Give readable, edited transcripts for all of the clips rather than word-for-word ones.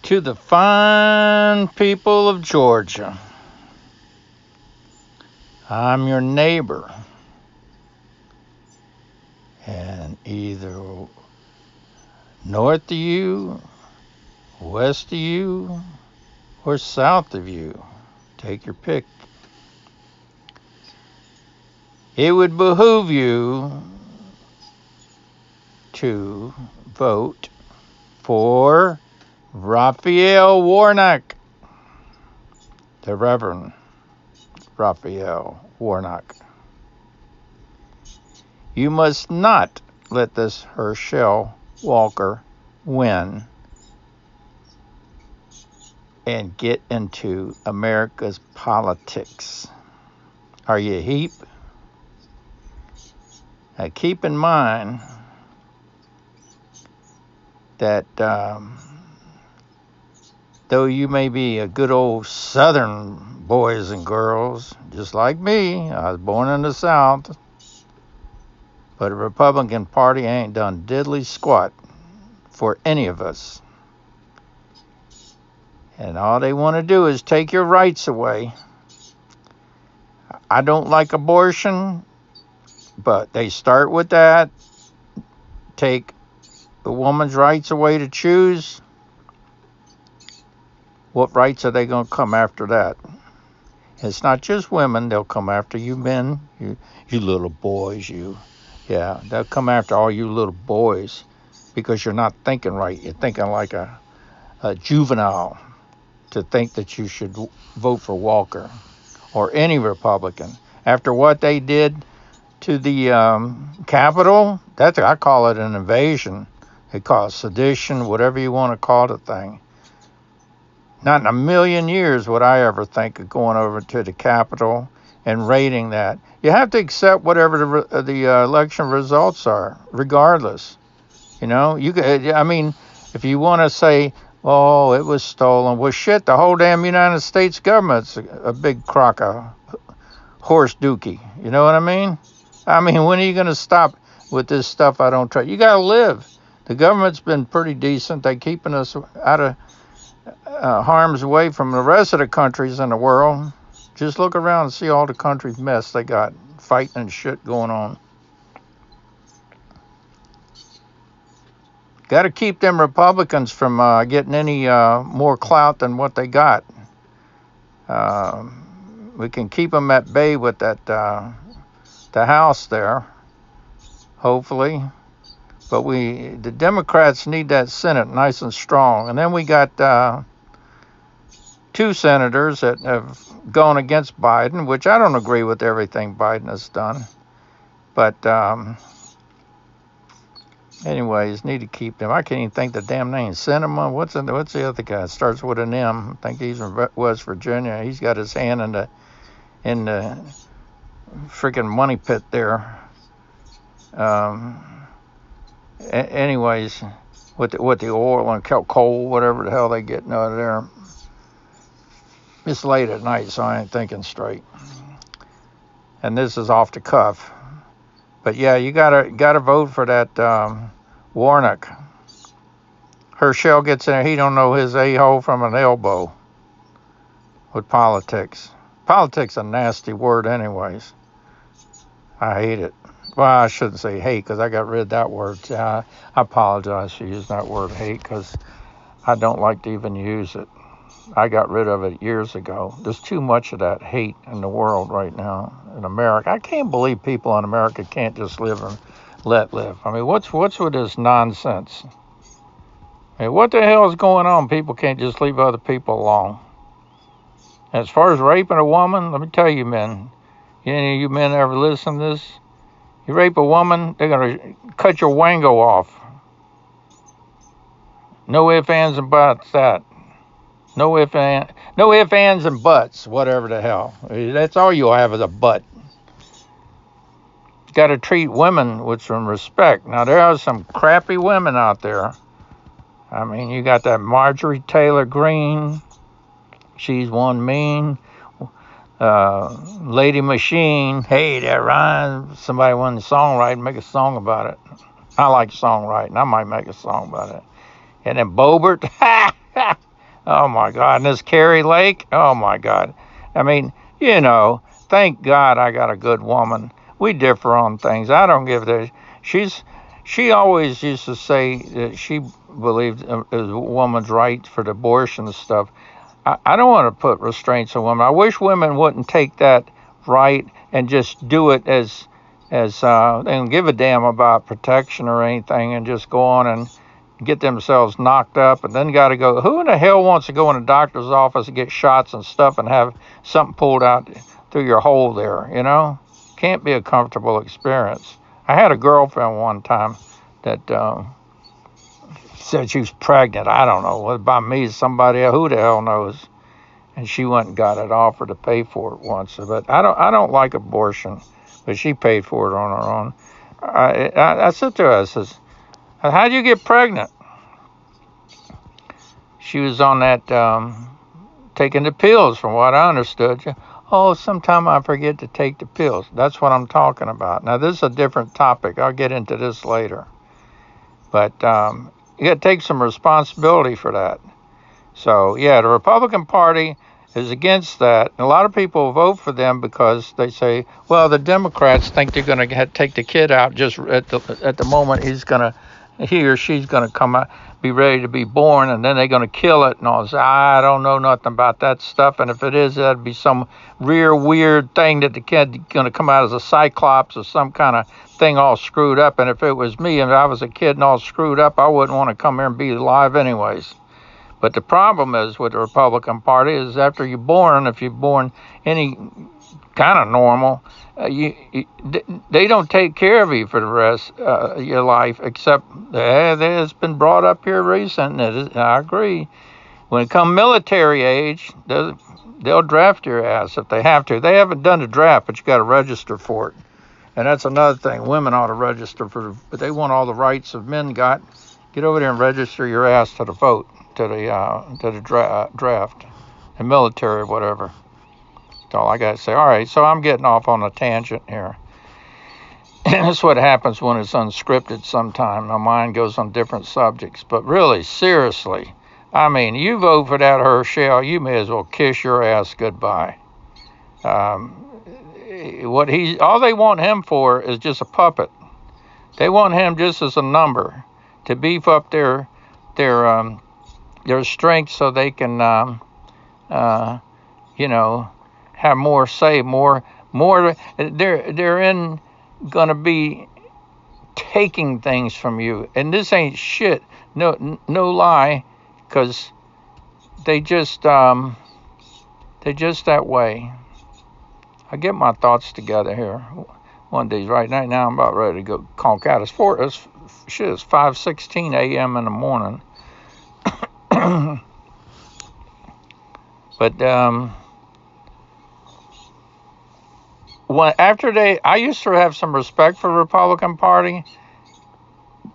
To the fine people of Georgia, I'm your neighbor, and either north of you, west of you, or south of you, take your pick. It would behoove you to vote for Raphael Warnock, the Reverend Raphael Warnock. You must not let this Herschel Walker win and get into America's politics. Are you heap? Now keep in mind that though you may be a good old Southern boys and girls, just like me, I was born in the South, but the Republican Party ain't done diddly squat for any of us. And all they want to do is take your rights away. I don't like abortion, but they start with that, take the woman's rights away to choose. What rights are they going to come after that? It's not just women. They'll come after you men, you little boys, Yeah, they'll come after all you little boys because you're not thinking right. You're thinking like a juvenile to think that you should vote for Walker or any Republican. After what they did to the Capitol, I call it an invasion. They call it sedition, whatever you want to call the thing. Not in a million years would I ever think of going over to the Capitol and raiding that. You have to accept whatever the election results are, regardless. You know, if you want to say, oh, it was stolen. Well, shit, the whole damn United States government's a big crock of horse dookie. You know what I mean? When are you going to stop with this stuff I don't trust? You got to live. The government's been pretty decent. They're keeping us out of harm's way from the rest of the countries in the world. Just look around and see all the countries' mess they got, fighting and shit going on. Got to keep them Republicans from getting any more clout than what they got. We can keep them at bay with that the House there, hopefully. But the Democrats need that Senate nice and strong. And then we got two senators that have gone against Biden, which I don't agree with everything Biden has done. But anyways, need to keep them. I can't even think the damn name. Cinema. What's the other guy? It starts with an M. I think he's from West Virginia. He's got his hand in the freaking money pit there. Anyways, with the oil and coal, whatever the hell they getting out of there. It's late at night, so I ain't thinking straight. And this is off the cuff. But yeah, you gotta vote for that Warnock. Herschel gets in there. He don't know his a-hole from an elbow with politics. Politics a nasty word, anyways. I hate it. Well, I shouldn't say hate because I got rid of that word. I apologize for using that word hate because I don't like to even use it. I got rid of it years ago. There's too much of that hate in the world right now in America. I can't believe people in America can't just live and let live. What's with this nonsense? What the hell is going on? People can't just leave other people alone. As far as raping a woman, let me tell you, men. Any of you men ever listen to this? You rape a woman, they're going to cut your wango off. No ifs, ands, and buts that. No ifs, ands, and buts, whatever the hell. That's all you'll have is a butt. You got to treat women with some respect. Now, there are some crappy women out there. You got that Marjorie Taylor Greene. She's one mean. Lady Machine. Hey, that rhymes. Somebody wanted to songwrite, make a song about it. I like songwriting. I might make a song about it. And then Bobert. Oh my God. And this Carrie Lake, oh my God. I mean, thank God I got a good woman. We differ on things. I don't give a she always used to say that she believed it was a woman's right for the abortion and stuff. I don't want to put restraints on women. I wish women wouldn't take that right and just do it as they don't give a damn about protection or anything and just go on and get themselves knocked up and then got to go. Who in the hell wants to go in a doctor's office and get shots and stuff and have something pulled out through your hole there? Can't be a comfortable experience. I had a girlfriend one time that said she was pregnant. I don't know, was it by me, somebody, who the hell knows? And she went and got it offered to pay for it once. But I don't like abortion, but she paid for it on her own. I said to her, I says, how'd you get pregnant? She was on that taking the pills, from what I understood. Oh, sometime I forget to take the pills. That's what I'm talking about. Now, this is a different topic. I'll get into this later. But you got to take some responsibility for that. So, yeah, the Republican Party is against that. And a lot of people vote for them because they say, well, the Democrats think they're going to take the kid out just at the moment he or she's going to come out, be ready to be born, and then they're going to kill it and all. So I don't know nothing about that stuff. And if it is, that'd be some weird thing that the kid going to come out as a cyclops or some kind of thing all screwed up. And if it was me and I was a kid and all screwed up, I wouldn't want to come here and be alive anyways. But the problem is with the Republican Party is after you're born, if you're born any kind of normal, they don't take care of you for the rest of your life, except it's been brought up here recently. I agree. When it comes military age, they'll draft your ass if they have to. They haven't done the draft, but you got to register for it. And that's another thing. Women ought to register but they want all the rights of men got. Get over there and register your ass to the vote, to the draft, the military or whatever. That's all I got to say. All right, so I'm getting off on a tangent here. That's what happens when it's unscripted sometime. My mind goes on different subjects. But really, seriously, I mean, you vote for that Herschel, you may as well kiss your ass goodbye. All they want him for is just a puppet. They want him just as a number to beef up their strength so they can, have more say, more. They're in gonna be taking things from you, and this ain't shit. No lie, because they just that way. I get my thoughts together here one day. Right now I'm about ready to go conk out. It's 5:16 a.m. in the morning. But I used to have some respect for the Republican Party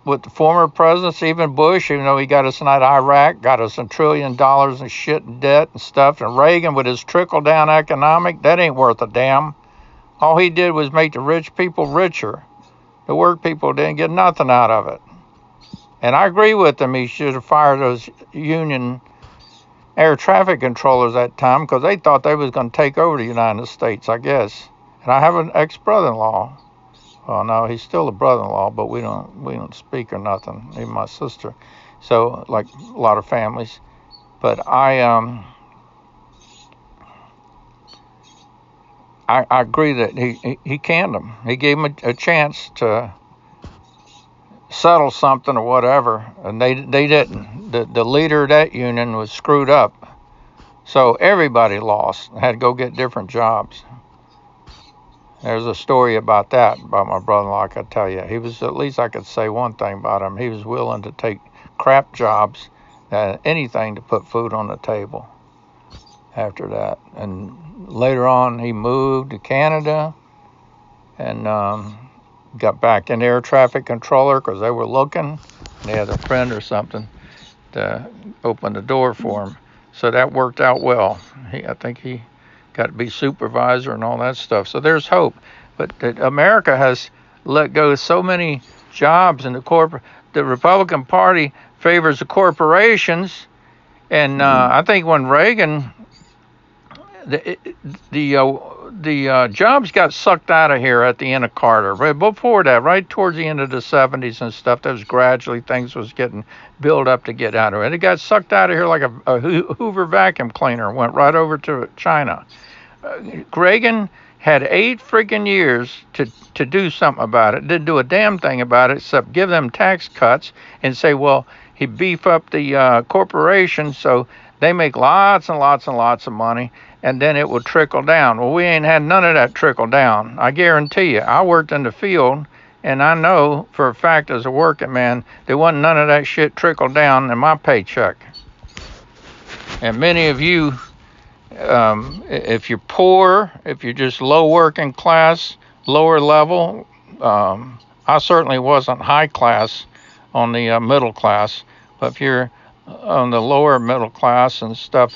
with the former presidents, even Bush, even though he got us in Iraq, got us $1 trillion in shit and debt and stuff, and Reagan with his trickle-down economic, that ain't worth a damn. All he did was make the rich people richer. The work people didn't get nothing out of it. And I agree with him. He should have fired those union air traffic controllers that time because they thought they was going to take over the United States, I guess. And I have an ex-brother-in-law. Well, no, he's still a brother-in-law, but we don't speak or nothing. Even my sister. So, like a lot of families. But I agree that he canned them. He gave them a chance to settle something or whatever, and they didn't. The leader of that union was screwed up, so everybody lost. Had to go get different jobs. There's a story about that, about my brother-in-law, I could tell you. He was, at least I could say one thing about him. He was willing to take crap jobs, anything to put food on the table after that. And later on, he moved to Canada and got back in air traffic controller because they were looking. They had a friend or something to open the door for him. So that worked out well. I think he got to be supervisor and all that stuff. So there's hope. But America has let go of so many jobs in the Republican Party favors the corporations, And I think when Reagan, the jobs got sucked out of here at the end of Carter. Right before that, right towards the end of the 70s and stuff, that was gradually things was getting built up to get out of it. It got sucked out of here like a Hoover vacuum cleaner, went right over to China. Reagan had 8 freaking years to do something about it. Didn't do a damn thing about it except give them tax cuts and say, well, he beef up the corporations so they make lots and lots and lots of money, and then it will trickle down. Well, we ain't had none of that trickle down. I guarantee you. I worked in the field, and I know for a fact as a working man, there wasn't none of that shit trickled down in my paycheck. And many of you, if you're poor, if you're just low working class, lower level, I certainly wasn't high class on the middle class, but if you're on the lower middle class and stuff,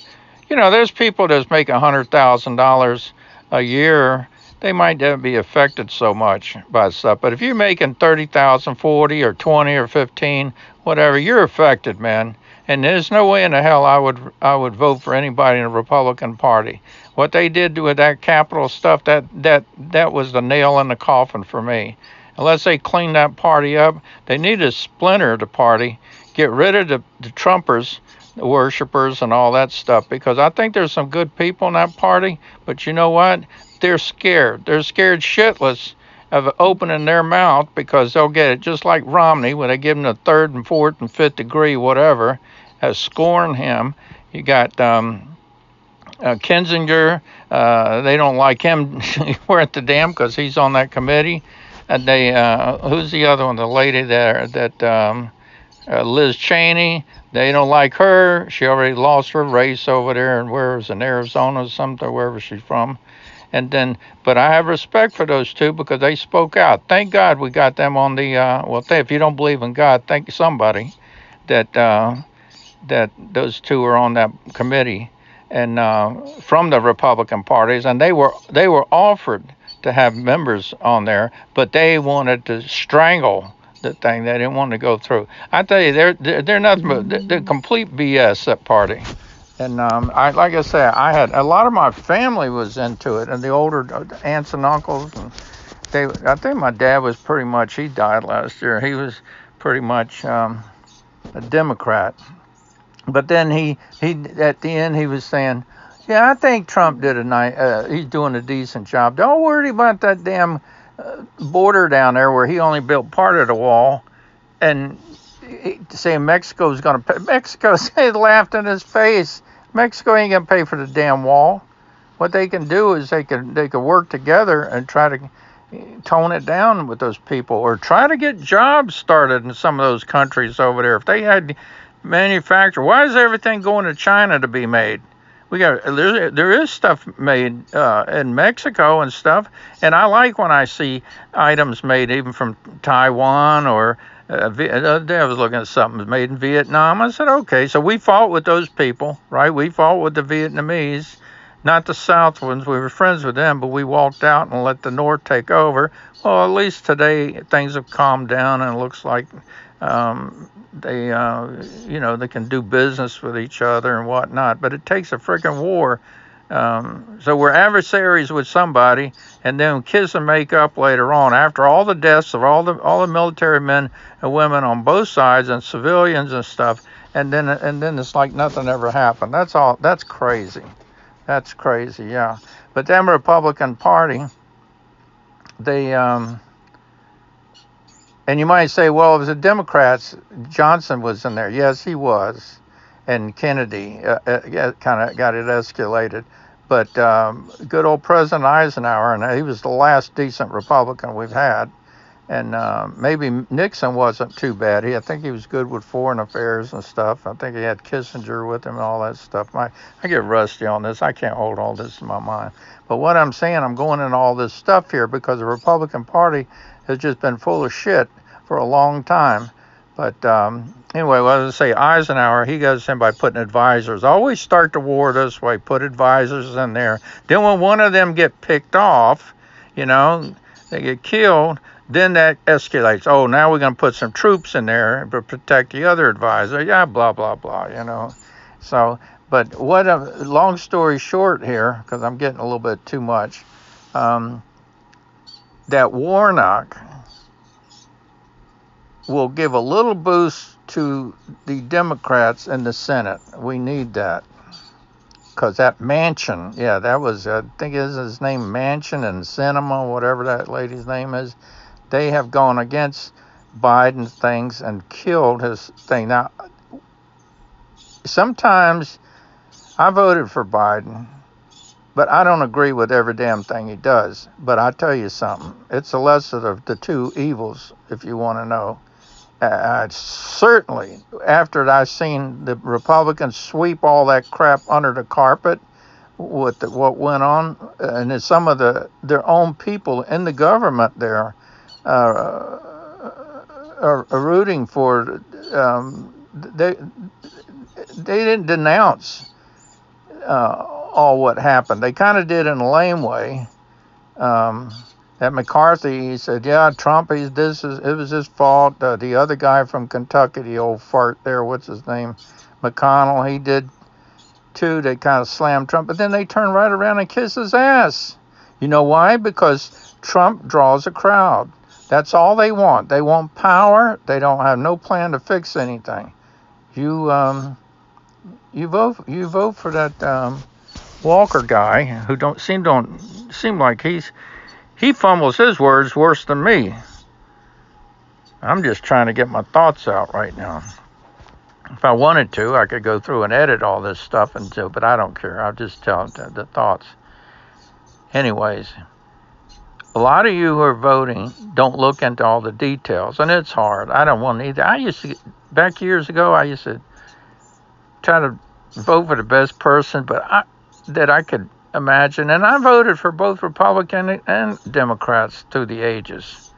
there's people that's making $100,000 a year. They might not be affected so much by stuff, but if you're making 30,000, 40, or 20, or 15, whatever, you're affected, man. And there's no way in the hell I would vote for anybody in the Republican Party. What they did with that capital stuff, that was the nail in the coffin for me. Unless they clean that party up, they need to splinter the party, get rid of the Trumpers, the worshipers, and all that stuff. Because I think there's some good people in that party, but you know what? They're scared. They're scared shitless of opening their mouth because they'll get it just like Romney when they give him the 3rd and 4th and 5th degree, whatever, scorn him. You got Kinzinger. They don't like him worth the damn because he's on that committee. And they, who's the other one? The lady there that Liz Cheney. They don't like her. She already lost her race over there, and where was in Arizona or something, wherever she's from. And then, but I have respect for those two because they spoke out. Thank God we got them on the. If you don't believe in God, thank somebody that those two are on that committee, and from the Republican parties, and they were offered to have members on there, but they wanted to strangle the thing. They didn't want to go through. I tell you, they're nothing but they're complete BS, that party. And like I say, I had a lot of my family was into it, and the older aunts and uncles, and I think my dad was pretty much. He died last year. He was pretty much a Democrat. But then he at the end he was saying, yeah, I think Trump did he's doing a decent job. Don't worry about that damn border down there where he only built part of the wall, and saying Mexico's going to pay. Mexico laughed in his face. Mexico ain't going to pay for the damn wall. What they can do is they could work together and try to tone it down with those people, or try to get jobs started in some of those countries over there. If they had manufacture, why is everything going to China to be made? There is stuff made in Mexico and stuff, and I like when I see items made even from Taiwan or the other day I was looking at something made in Vietnam. I said, okay, so we fought with those people, right? We fought with the Vietnamese, not the South ones. We were friends with them, but we walked out and let the North take over. Well, at least today things have calmed down, and it looks like they can do business with each other and whatnot. But it takes a freaking war. So we're adversaries with somebody, and then kiss and make up later on after all the deaths of all the military men and women on both sides and civilians and stuff, and then it's like nothing ever happened. That's all. That's crazy. That's crazy. Yeah. But then Republican Party, they and you might say, well, it was the Democrats. Johnson was in there. Yes, he was, and Kennedy kind of got it escalated. But good old President Eisenhower, and he was the last decent Republican we've had. And maybe Nixon wasn't too bad. I think he was good with foreign affairs and stuff. I think he had Kissinger with him and all that stuff. I get rusty on this. I can't hold all this in my mind. But what I'm saying, I'm going into all this stuff here because the Republican Party has just been full of shit for a long time. But anyway, what I was going to say, Eisenhower, he goes in by putting advisors. Always start the war this way, put advisors in there. Then when one of them get picked off, they get killed, then that escalates. Oh, now we're going to put some troops in there to protect the other advisor. Yeah, blah, blah, blah, So, but what a long story short here, because I'm getting a little bit too much. That Warnock will give a little boost to the Democrats in the Senate. We need that. Because that Manchin, yeah, that was, I think is his name, Manchin and Sinema, whatever that lady's name is, they have gone against Biden's things and killed his thing. Now, sometimes I voted for Biden, but I don't agree with every damn thing he does. But I tell you something, it's a lesser of the two evils, if you want to know. Certainly, after I seen the Republicans sweep all that crap under the carpet with what went on, and some of their own people in the government there are rooting for. They didn't denounce all what happened. They kind of did in a lame way. At McCarthy, he said, "Yeah, Trump. It was his fault." The other guy from Kentucky, the old fart there, what's his name, McConnell, he did too. They kind of slammed Trump, but then they turned right around and kissed his ass. You know why? Because Trump draws a crowd. That's all they want. They want power. They don't have no plan to fix anything. You vote for that Walker guy who don't seem like he fumbles his words worse than me. I'm just trying to get my thoughts out right now. If I wanted to, I could go through and edit all this stuff but I don't care. I'll just tell the thoughts. Anyways, a lot of you who are voting don't look into all the details, and it's hard. I don't want to either. Back years ago, I used to try to vote for the best person, that I could imagine, and I voted for both Republican and Democrats through the ages.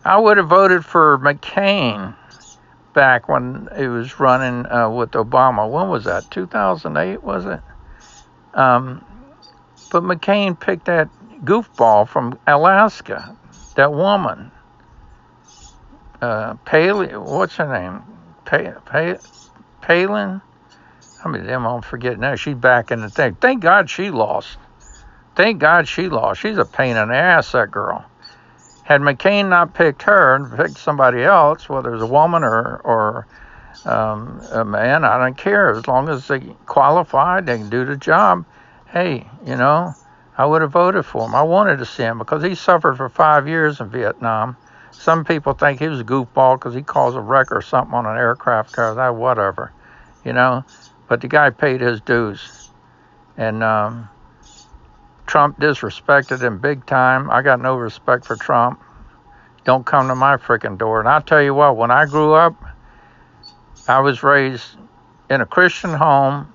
I would have voted for McCain back when he was running with Obama. When was that? 2008, was it? But McCain picked that goofball from Alaska, that woman, Palin. What's her name? Palin. I mean, I'm forgetting now. She's back in the thing. Thank God she lost. She's a pain in the ass, that girl. Had McCain not picked her and picked somebody else, whether it was a woman or a man, I don't care. As long as they qualified, they can do the job. Hey, I would have voted for him. I wanted to see him because he suffered for 5 years in Vietnam. Some people think he was a goofball because he caused a wreck or something on an aircraft carrier. Whatever, But the guy paid his dues. And Trump disrespected him big time. I got no respect for Trump. Don't come to my freaking door. And I'll tell you what, when I grew up, I was raised in a Christian home.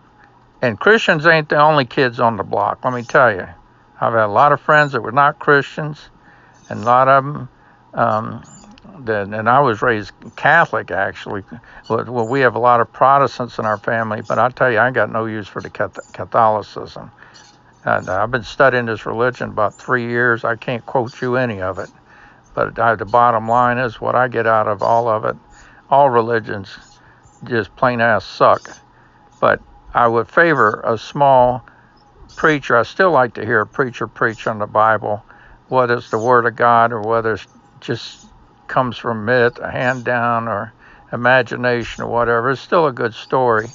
And Christians ain't the only kids on the block, let me tell you. I've had a lot of friends that were not Christians. And a lot of them, and I was raised Catholic, actually. Well, we have a lot of Protestants in our family, but I'll tell you, I ain't got no use for the Catholicism. And I've been studying this religion about 3 years. I can't quote you any of it. But the bottom line is what I get out of all of it. All religions just plain ass suck. But I would favor a small preacher. I still like to hear a preacher preach on the Bible, whether it's the Word of God or whether it's just comes from myth, a hand down, or imagination, or whatever. It's still a good story,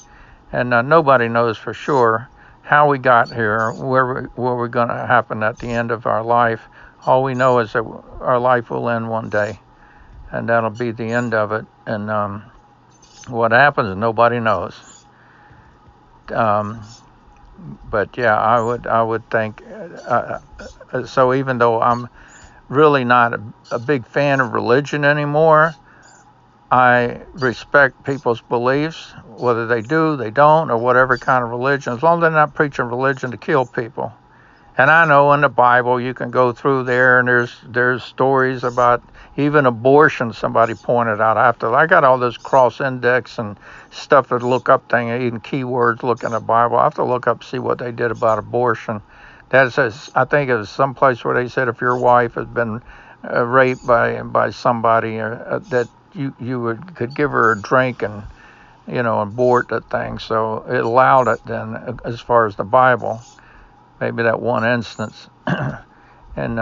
and nobody knows for sure how we got here, where we're going to happen at the end of our life. All we know is that our life will end one day, and that'll be the end of it. And what happens, nobody knows. But yeah, I would think. So even though I'm really not a big fan of religion anymore, I respect people's beliefs, whether they do, they don't, or whatever kind of religion, as long as they're not preaching religion to kill people. And I know in the Bible you can go through there, and there's stories about even abortion. Somebody pointed out. I got all this cross index and stuff to look up thing, even keywords. Look in the Bible. I have to look up see what they did about abortion. That says, I think it was someplace where they said if your wife has been raped by somebody, that you could give her a drink and abort that thing. So it allowed it then, as far as the Bible, maybe that one instance. And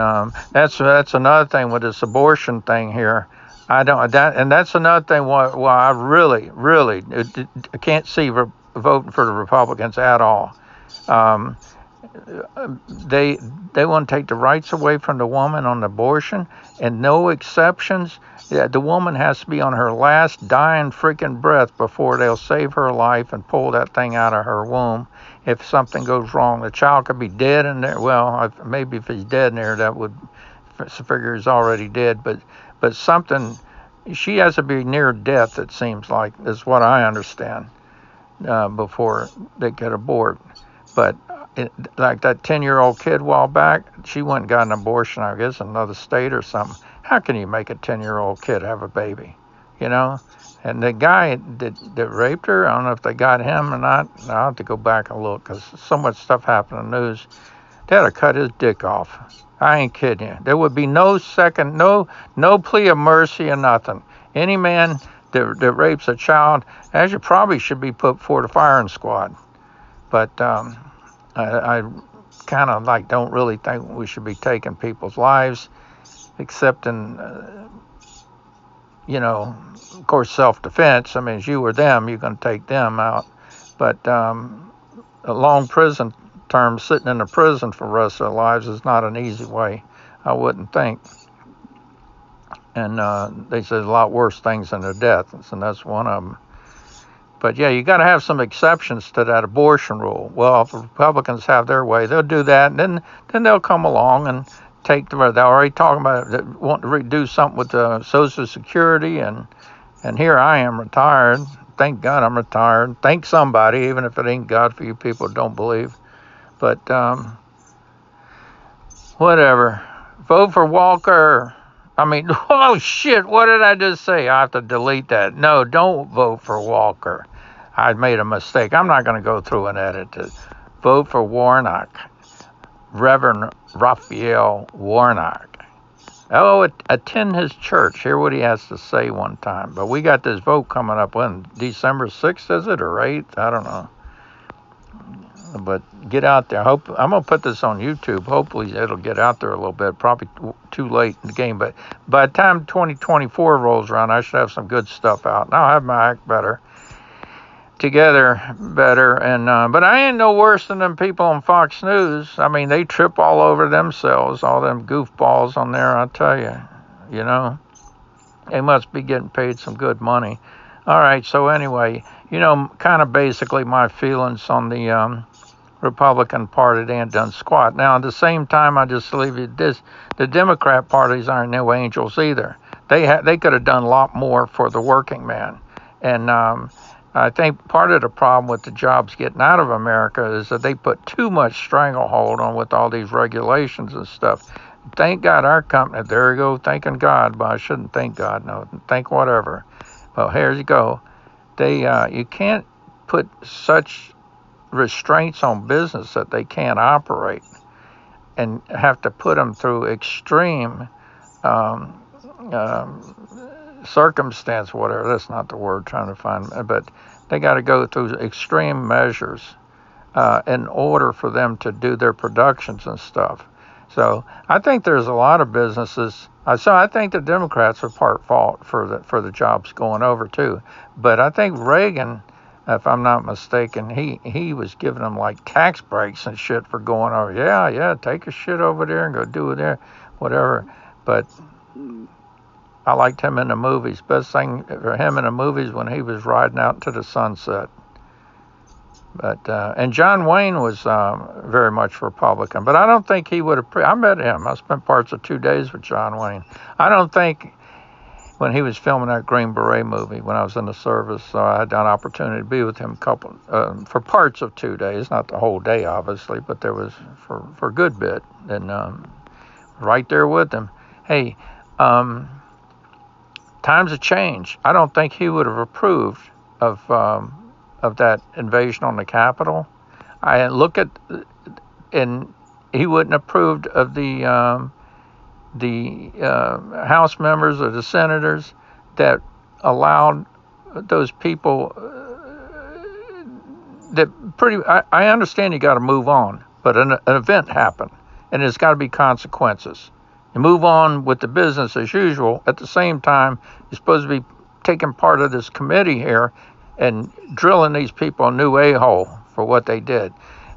that's another thing with this abortion thing here. And that's another thing why I really, really I can't see voting for the Republicans at all. Um, they want to take the rights away from the woman on abortion, and no exceptions. Yeah, the woman has to be on her last dying freaking breath before they'll save her life and pull that thing out of her womb. If something goes wrong, the child could be dead in there. Well, maybe if he's dead in there, that would figure he's already dead. But something, she has to be near death. It seems like is what I understand before they could abort. But like that 10-year-old kid a while back, she went and got an abortion, I guess, in another state or something. How can you make a 10-year-old kid have a baby? And the guy that raped her, I don't know if they got him or not. I'll have to go back and look because so much stuff happened in the news. They had to cut his dick off. I ain't kidding you. There would be no plea of mercy or nothing. Any man that rapes a child, probably should be put before the firing squad. But I kind of don't really think we should be taking people's lives, except in, of course, self-defense. I mean, as you or them, you're going to take them out. But a long prison term, sitting in a prison for the rest of their lives, is not an easy way, I wouldn't think. And they say a lot worse things than their death, and that's one of them. But yeah, you got to have some exceptions to that abortion rule. Well, if the Republicans have their way, they'll do that, and then they'll come along and they're already talking about wanting to do something with Social Security, and here I am retired. Thank God I'm retired. Thank somebody, even if it ain't God for you people who don't believe. But whatever. Vote for Walker. I mean, oh shit, what did I just say? I have to delete that. No, don't vote for Walker. I made a mistake. I'm not going to go through and edit it. Vote for Warnock. Reverend Raphael Warnock. Oh, attend his church. Hear what he has to say one time. But we got this vote coming up when December 6th, is it, or 8th? I don't know. But get out there. I'm going to put this on YouTube. Hopefully it'll get out there a little bit. Probably too late in the game. But by the time 2024 rolls around, I should have some good stuff out. And I'll have my act together better. And but I ain't no worse than them people on Fox News. I mean, they trip all over themselves. All them goofballs on there, I tell you. They must be getting paid some good money. All right, so anyway, kind of basically my feelings on the Republican Party. They ain't done squat. Now, at the same time, I just leave you this: the Democrat parties aren't no angels either. They could have done a lot more for the working man. And I think part of the problem with the jobs getting out of America is that they put too much stranglehold on with all these regulations and stuff. Thank God our company, there you go, thanking God, but I shouldn't thank God, no, thank whatever. Well, here you go. You can't put such restraints on business that they can't operate and have to put them through extreme circumstance, whatever, that's not the word trying to find, but they got to go through extreme measures in order for them to do their productions and stuff. So I think there's a lot of businesses. So I think the Democrats are part fault for the jobs going over too. But I think Reagan, if I'm not mistaken, he was giving them like tax breaks and shit for going over. Yeah, take a shit over there and go do it there, whatever. But I liked him in the movies. Best thing for him in the movies when he was riding out into the sunset. But and John Wayne was very much Republican, but I don't think he would have. I met him. I spent parts of 2 days with John Wayne. I don't think when he was filming that Green Beret movie when I was in the service, I had an opportunity to be with him for parts of 2 days, not the whole day, obviously, but there was for a good bit, and right there with him. Hey, times have changed. I don't think he would have approved of that invasion on the Capitol. I look at, and he wouldn't approved of the House members or the senators that allowed those people I understand you got to move on, but an event happened, and there's got to be consequences. You move on with the business as usual. At the same time, you're supposed to be taking part of this committee here and drilling these people a new a-hole for what they did.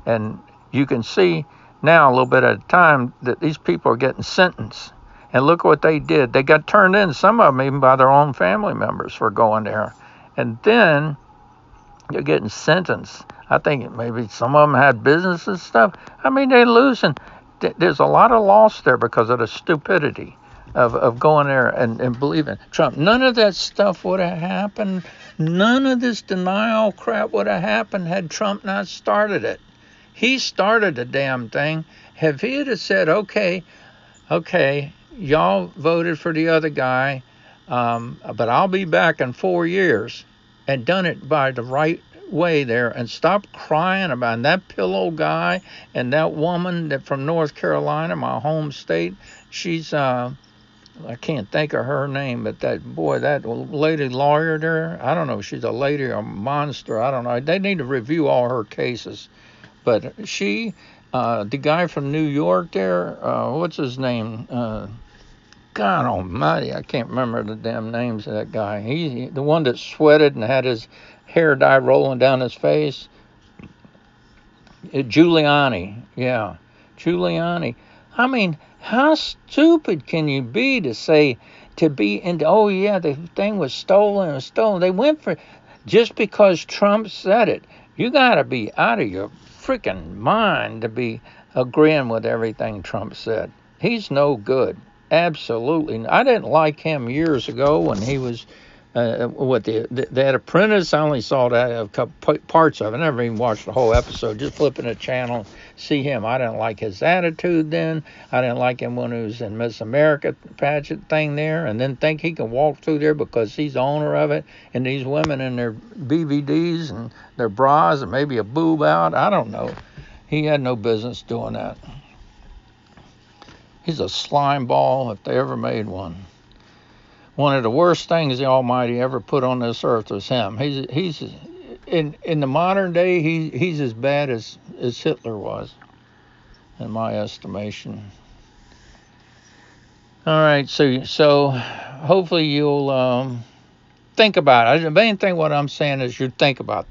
And you can see now a little bit at a time that these people are getting sentenced. And look what they did. They got turned in, some of them even by their own family members for going there. And then they're getting sentenced. I think maybe some of them had business and stuff. I mean, they're losing. There's a lot of loss there because of the stupidity of going there and believing Trump. None of that stuff would have happened. None of this denial crap would have happened had Trump not started it. He started the damn thing. If he had said, okay, y'all voted for the other guy, but I'll be back in 4 years, and done it by the right way there, and stop crying about that pillow guy and that woman that from North Carolina, my home state. She's I can't think of her name, but that lady lawyer there, I don't know if she's a lady or a monster, I don't know. They need to review all her cases. But she, the guy from New York there, what's his name? God almighty, I can't remember the damn names of that guy. He the one that sweated and had his hair dye rolling down his face. Giuliani, yeah. Giuliani. I mean, how stupid can you be to say, to be into, oh yeah, the thing was stolen, it was stolen. They went for, just because Trump said it. You got to be out of your freaking mind to be agreeing with everything Trump said. He's no good. Absolutely. I didn't like him years ago when he was that Apprentice. I only saw that a couple parts of it. I never even watched the whole episode. Just flipping the channel, see him. I didn't like his attitude then. I didn't like him when he was in Miss America pageant thing there, and then think he can walk through there because he's the owner of it, and these women in their BVDs and their bras and maybe a boob out. I don't know. He had no business doing that. He's a slime ball if they ever made one. One of the worst things the Almighty ever put on this earth was him. He's in the modern day, he's as bad as Hitler was, in my estimation. All right, so hopefully you'll think about it. The main thing what I'm saying is you think about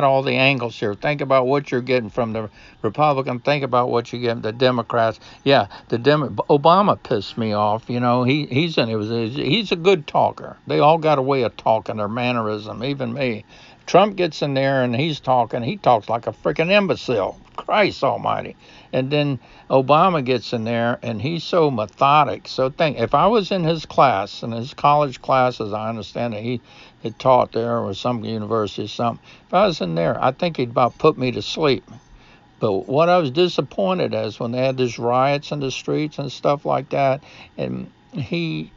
all the angles here. Think about what you're getting from the Republican. Think about what you get from the Democrats. Yeah, Obama pissed me off. You know, he's a good talker. They all got a way of talking, their mannerism, even me. Trump gets in there and he's talking. He talks like a freaking imbecile. Christ almighty. And then Obama gets in there and he's so methodic. So if I was in his class, in his college classes, I understand that he had taught there or some university or something. If I was in there, I think he'd about put me to sleep. But what I was disappointed as when they had these riots in the streets and stuff like that, and I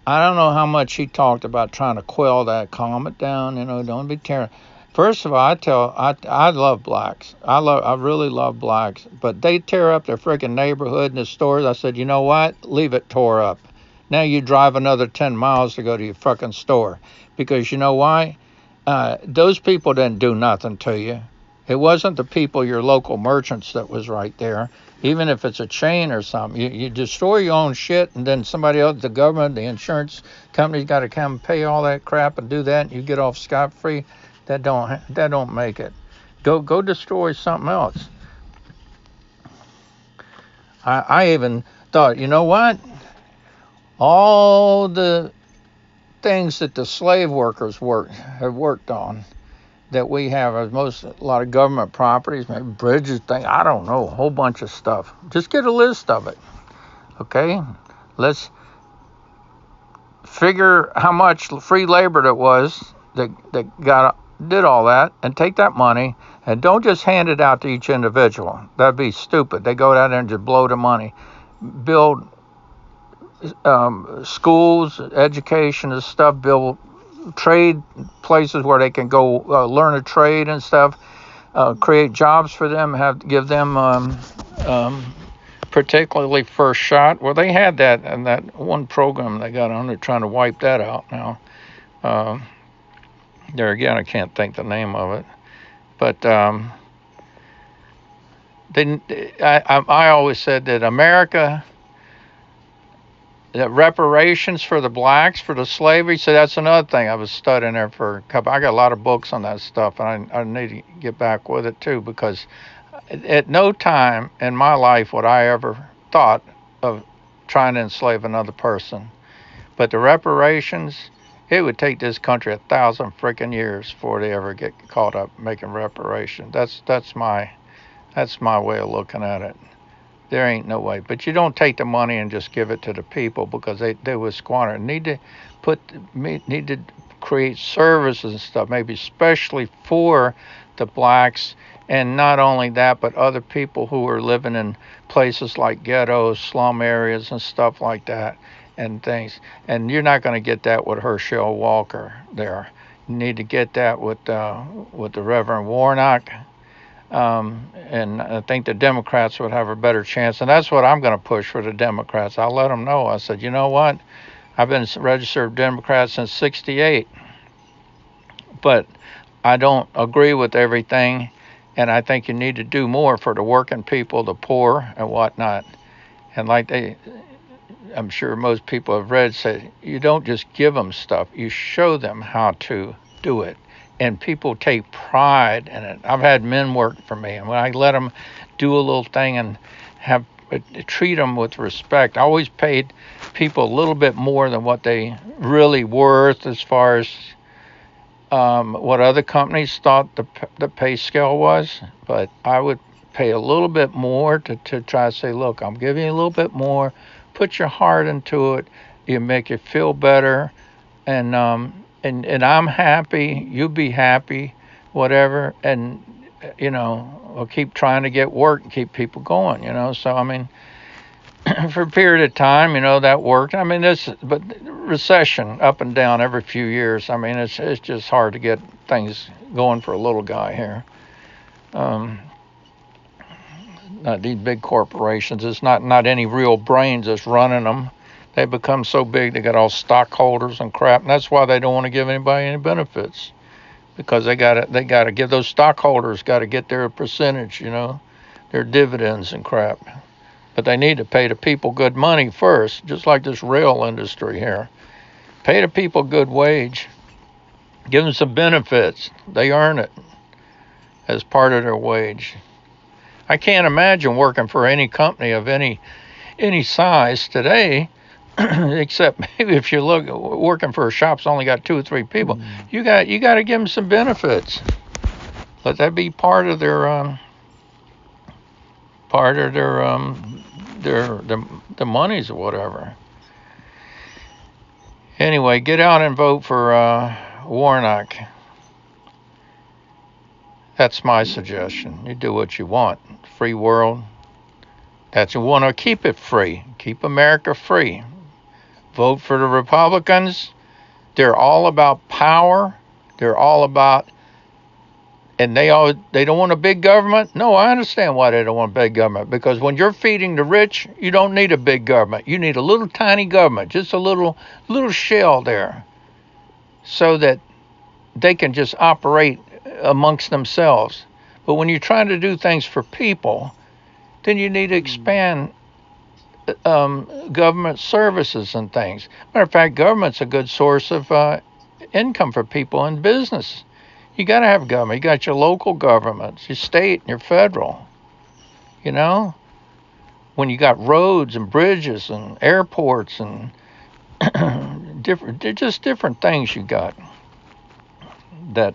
don't know how much he talked about trying to quell that, calm it down, don't be tearing. First of all, I love blacks. I really love blacks, but they tear up their freaking neighborhood and the stores. I said, you know what? Leave it tore up. Now you drive another 10 miles to go to your fucking store, because you know why? Those people didn't do nothing to you. It wasn't the people, your local merchants, that was right there. Even if it's a chain or something, you destroy your own shit, and then somebody else, the government, the insurance company's got to come and pay all that crap and do that, and you get off scot-free. That don't make it. Go destroy something else. I even thought, you know what? All the things that the slave workers have worked on, that we have, a lot of government properties, maybe bridges, I don't know, a whole bunch of stuff. Just get a list of it. Okay? Let's figure how much free labor that was that did all that, and take that money and don't just hand it out to each individual. That'd be stupid. They go down there and just blow the money. Build schools, education and stuff, build trade places where they can go learn a trade and stuff, create jobs for them, give them particularly first shot. Well, they had that in that one program they got on. They're trying to wipe that out now. There again, I can't think the name of it. But I always said that America, that reparations for the blacks for the slavery. So that's another thing I was studying there for a couple. I got a lot of books on that stuff, and I need to get back with it too, because at no time in my life would I ever thought of trying to enslave another person. But the reparations, it would take this country 1,000 freaking years before they ever get caught up making reparations. That's my way of looking at it. There ain't no way. But you don't take the money and just give it to the people, because they was squandering. Need to create services and stuff, maybe especially for the blacks, and not only that, but other people who are living in places like ghettos, slum areas, and stuff like that, and things. And you're not going to get that with Herschel Walker there. You need to get that with the Reverend Warnock. And I think the Democrats would have a better chance. And that's what I'm going to push for the Democrats. I'll let them know. I said, you know what? I've been a registered Democrat since '68, but I don't agree with everything. And I think you need to do more for the working people, the poor, and whatnot. And like I'm sure most people have read, say, you don't just give them stuff, you show them how to do it. And people take pride in it. I've had men work for me, and when I let them do a little thing and treat them with respect, I always paid people a little bit more than what they really worth, as far as what other companies thought the pay scale was. But I would pay a little bit more to try to say, look, I'm giving you a little bit more. Put your heart into it. You make you feel better, and I'm happy, you be happy, whatever, and we'll keep trying to get work and keep people going, So I mean, for a period of time, that worked. I mean, but recession up and down every few years. I mean, it's just hard to get things going for a little guy here. Not these big corporations. It's not any real brains that's running them. They become so big, they got all stockholders and crap, and that's why they don't want to give anybody any benefits, because they gotta give those stockholders got to get their percentage, their dividends and crap. But they need to pay the people good money first, just like this rail industry here. Pay the people good wage, give them some benefits. They earn it as part of their wage. I can't imagine working for any company of any size today. Except maybe if you look working for a shop that's only got 2 or 3 people, you got to give them some benefits. Let that be part of their monies or whatever. Anyway, get out and vote for Warnock. That's my suggestion. You do what you want. Free world. That's you want to keep it free. Keep America free. Vote for the Republicans. They're all about power. They're all about, and they don't want a big government. No, I understand why they don't want a big government, because when you're feeding the rich, you don't need a big government. You need a little tiny government, just a little shell there, so that they can just operate amongst themselves. But when you're trying to do things for people, then you need to expand government services and things. Matter of fact, government's a good source of income for people in business. You got to have government. You got your local governments, your state, and your federal. When you got roads and bridges and airports and different things you got that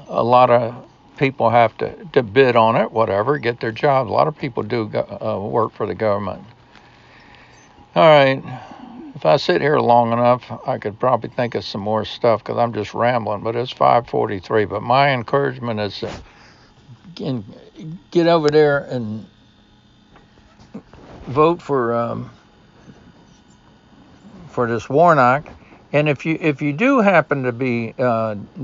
a lot of people have to bid on it, whatever, get their jobs. A lot of people do work for the government. All right. If I sit here long enough, I could probably think of some more stuff, because I'm just rambling, but it's 5:43. But my encouragement is to get over there and vote for this Warnock. And if you do happen to be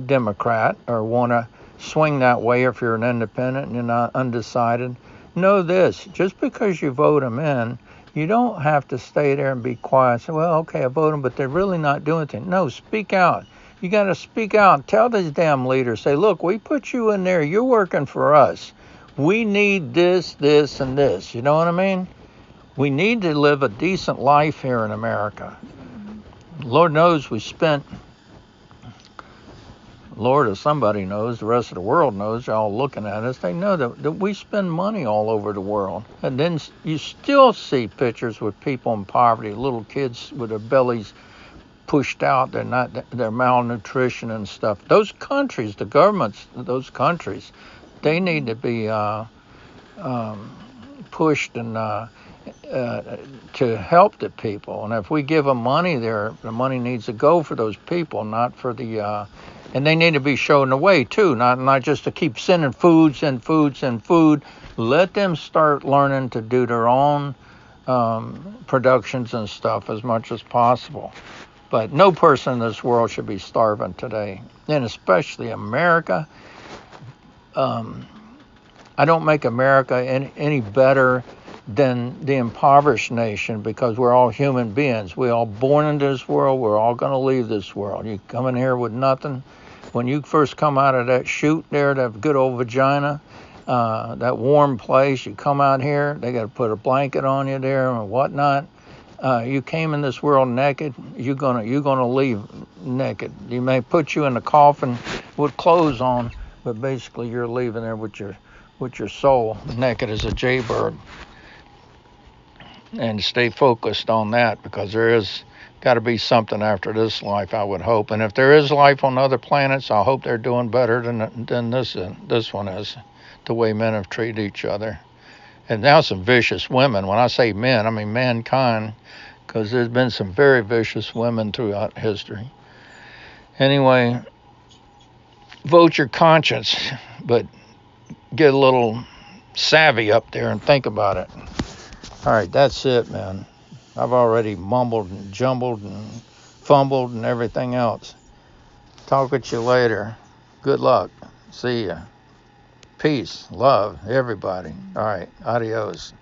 Democrat or want to swing that way, if you're an independent and you're not undecided, know this: just because you vote them in, you don't have to stay there and be quiet. Say, well, okay, I vote them, but they're really not doing anything. No, speak out. You got to speak out. Tell these damn leaders, say, look, we put you in there. You're working for us. We need this, this, and this. You know what I mean? We need to live a decent life here in America. Lord knows we spent, Lord, if somebody knows, the rest of the world knows, they're all looking at us, they know that we spend money all over the world. And then you still see pictures with people in poverty, little kids with their bellies pushed out, they're malnutrition and stuff. Those countries, the governments of those countries, they need to be pushed and to help the people. And if we give them money there, the money needs to go for those people, not for the and they need to be shown the way too, not just to keep sending food. Let them start learning to do their own productions and stuff as much as possible. But no person in this world should be starving today, and especially America. I don't make America any better than the impoverished nation, because we're all human beings. We're all born into this world. We're all going to leave this world. You come in here with nothing. When you first come out of that chute there, that good old vagina, that warm place, you come out here, they got to put a blanket on you there and whatnot. You came in this world naked. You're gonna leave naked. You may put you in a coffin with clothes on, but basically you're leaving there with your soul naked as a jaybird. And stay focused on that, because there is got to be something after this life, I would hope. And if there is life on other planets, I hope they're doing better than this one is. The way men have treated each other. And now some vicious women. When I say men, I mean mankind, because there's been some very vicious women throughout history. Anyway, vote your conscience, but get a little savvy up there and think about it. All right, that's it, man. I've already mumbled and jumbled and fumbled and everything else. Talk with you later. Good luck. See ya. Peace, love, everybody. All right, adios.